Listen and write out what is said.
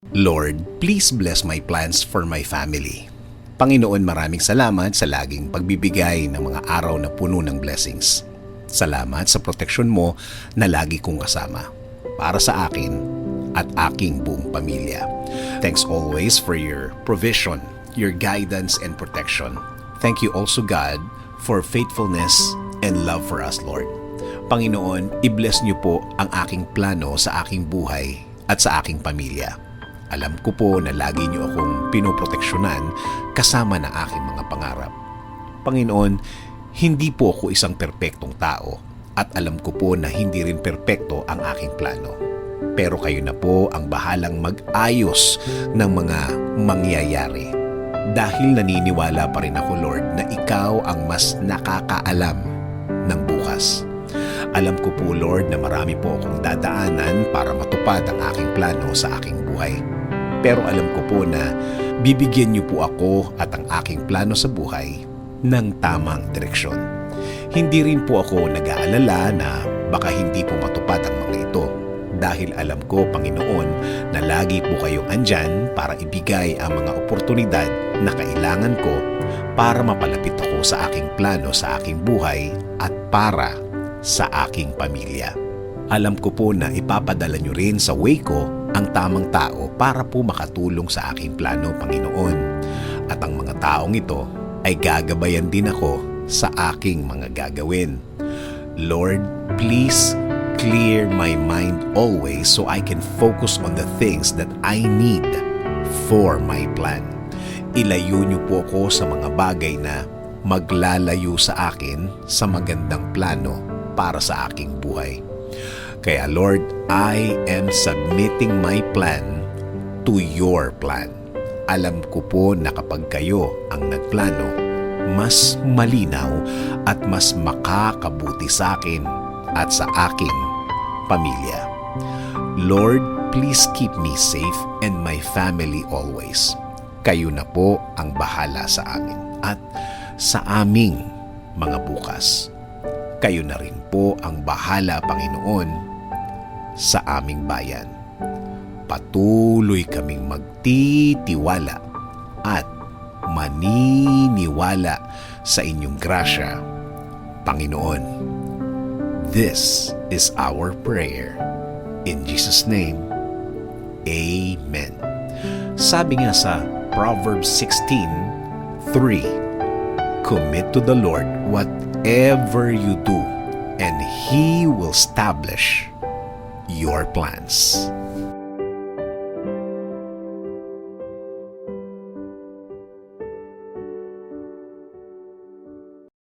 Lord, please bless my plans for my family. Panginoon, maraming salamat sa laging pagbibigay ng mga araw na puno ng blessings. Salamat sa proteksyon mo na lagi kong kasama para sa akin at aking buong pamilya. Thanks always for your provision, your guidance and protection. Thank you also, God, for faithfulness and love for us, Lord. Panginoon, i-bless niyo po ang aking plano sa aking buhay at sa aking pamilya. Alam ko po na lagi niyo akong pinoproteksyonan kasama ng aking mga pangarap. Panginoon, hindi po ako isang perpektong tao at alam ko po na hindi rin perpekto ang aking plano. Pero kayo na po ang bahalang mag-ayos ng mga mangyayari. Dahil naniniwala pa rin ako, Lord, na ikaw ang mas nakakaalam ng bukas. Alam ko po, Lord, na marami po akong dadaanan para matupad ang aking plano sa aking buhay. Pero alam ko po na bibigyan niyo po ako at ang aking plano sa buhay ng tamang direksyon. Hindi rin po ako nag-aalala na baka hindi po matupad ang mga ito. Dahil alam ko, Panginoon, na lagi po kayong andyan para ibigay ang mga oportunidad na kailangan ko para mapalapit ako sa aking plano sa aking buhay at para sa aking pamilya. Alam ko po na ipapadala niyo rin sa way ko ang tamang tao para po makatulong sa aking plano, Panginoon. At ang mga taong ito ay gagabayan din ako sa aking mga gagawin. Lord, please clear my mind always so I can focus on the things that I need for my plan. Ilayo niyo po ako sa mga bagay na maglalayo sa akin sa magandang plano para sa aking buhay. Kaya Lord, I am submitting my plan to your plan. Alam ko po na kapag kayo ang nagplano, mas malinaw at mas makakabuti sa akin at sa aking pamilya. Lord, please keep me safe and my family always. Kayo na po ang bahala sa amin at sa aming mga bukas. Kayo na rin po ang bahala, Panginoon, sa aming bayan. Patuloy kaming magtitiwala at maniniwala sa inyong grasya, Panginoon. This is our prayer. In Jesus' name, Amen. Sabi nga sa Proverbs 16:3, commit to the Lord whatever you do, and He will establish your plans.